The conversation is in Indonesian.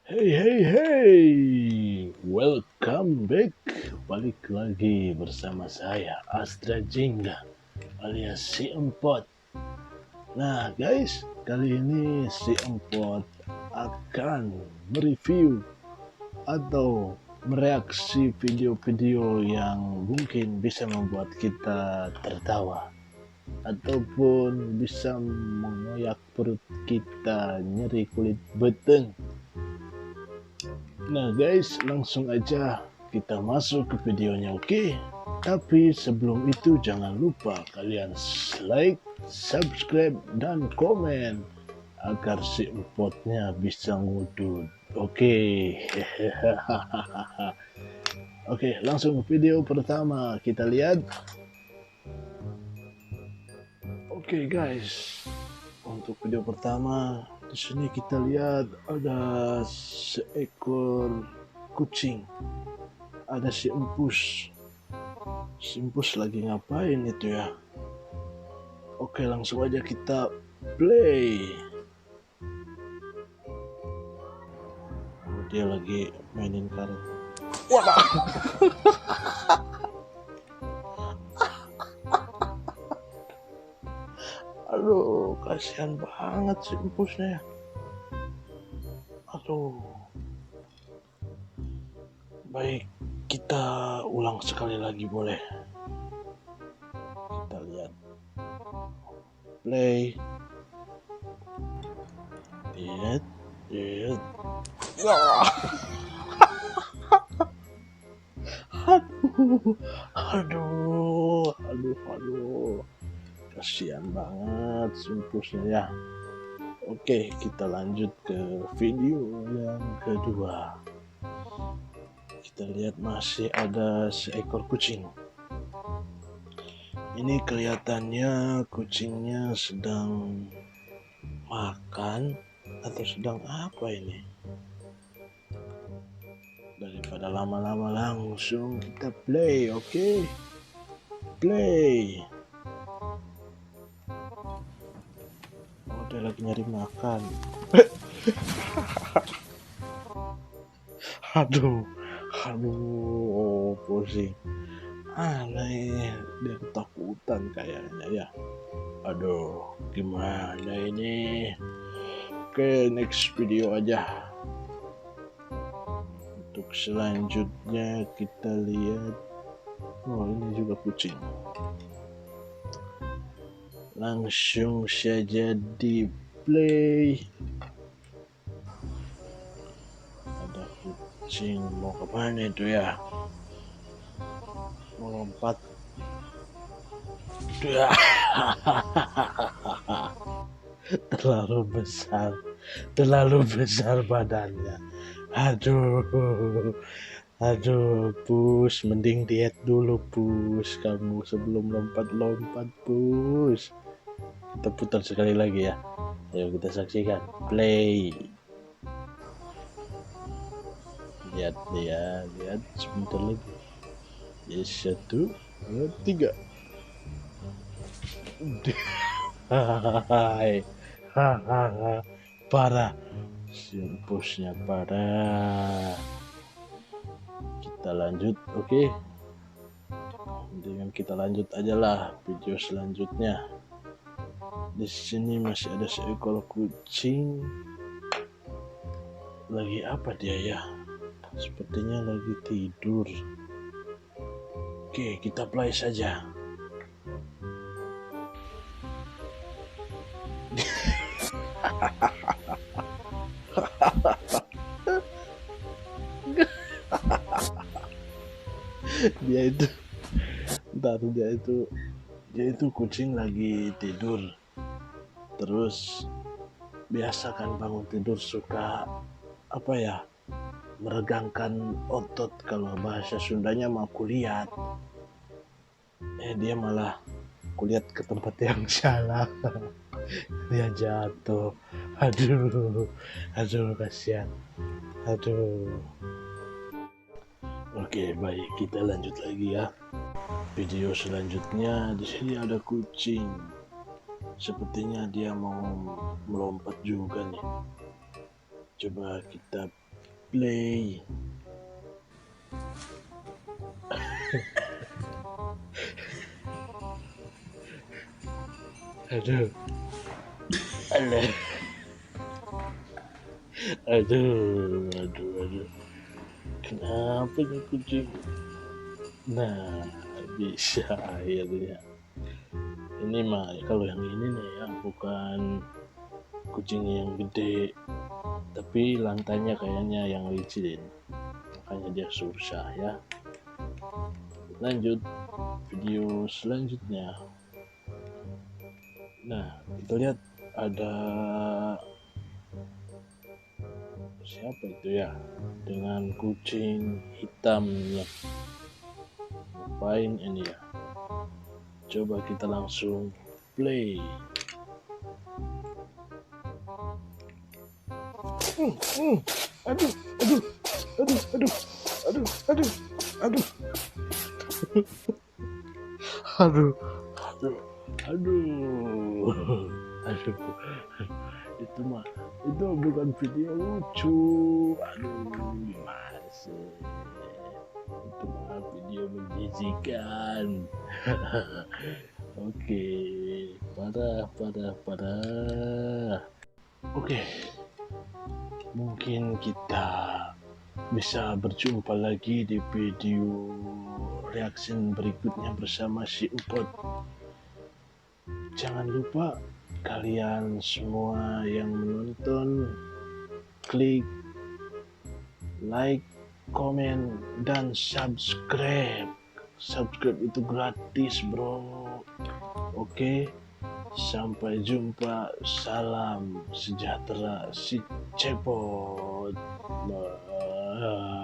Hey hey hey, welcome back. Balik lagi bersama saya Astra Jingga alias si Empot. Nah guys, kali ini si Empot akan mereview atau mereaksi video-video yang mungkin bisa membuat kita tertawa ataupun bisa mengoyak perut kita nyeri kulit beteng. Nah guys, langsung aja kita masuk ke videonya, oke? Tapi sebelum itu jangan lupa kalian like, subscribe, dan komen agar si empotnya bisa ngudut. Oke. Oke, langsung video pertama kita lihat. Oke guys, untuk video pertama di sini kita lihat ada seekor kucing, ada si empus. Si empus lagi ngapain itu ya? Oke, langsung aja kita play. Oh, dia lagi mainin karet. Wah, aduh, kasihan banget si empusnya ya. Aduh. Baik, kita ulang sekali lagi boleh? Kita lihat. Play. Lihat. Wah. Aduh. Kasihan banget sumpusnya ya. Oke, kita lanjut ke video yang kedua. Kita lihat masih ada seekor kucing. Ini kelihatannya kucingnya sedang makan atau sedang apa ini? Daripada lama-lama langsung kita play, oke? Play. Oh, dia lagi nyari makan. Aduh, pusing. Aneh, dia ketakutan kayaknya ya. Aduh, gimana ini? Oke, next video aja. Untuk selanjutnya kita lihat. Oh, ini juga kucing. Langsung saja di play. Ada kucing mau kemana itu ya? Mau lompat. terlalu besar badannya. Aduh, Pus, mending diet dulu, Pus. Kamu sebelum lompat-lompat, Pus. Kita putar sekali lagi ya. Ayo kita saksikan. Play. Lihat sebentar lagi. Yes, 1, 2, 3. Parah. Sirpusnya parah. Kita lanjut, oke? Dengan kita lanjut aja lah video selanjutnya. Di sini masih ada seekor kucing. Lagi apa dia ya? Sepertinya lagi tidur. Oke, kita play saja. dia itu kucing lagi tidur. Terus biasa kan bangun tidur suka apa ya, meregangkan otot, kalau bahasa Sundanya mah kuliat. Dia malah kuliat ke tempat yang salah. Dia jatuh. Aduh kasihan. Oke, baik, kita lanjut lagi ya. Video selanjutnya di sini ada kucing. Sepertinya dia mau melompat juga nih. Coba kita play. Aduh, aduh, aduh. Kenapa nih kucing? Nah, bisa akhirnya. Ini mah kalau yang ini nih ya, bukan kucing yang gede, tapi lantainya kayaknya yang licin, makanya dia susah ya. Lanjut video selanjutnya. Nah, kita lihat ada siapa itu ya, dengan kucing hitamnya. Ngapain ini ya? Coba kita langsung play. Aduh, aduh, aduh, aduh, aduh, aduh, aduh, aduh, aduh, aduh, aduh. Itu bukan video lucu. Aduh, gimana sih? Itu mah video menjijikan. Oke, parah. Oke, mungkin kita bisa berjumpa lagi di video reaction berikutnya bersama si Upot. Jangan lupa kalian semua yang menonton, klik like, komen, dan subscribe. Subscribe itu gratis, bro. Oke, sampai jumpa. Salam sejahtera si Cepot. Bye.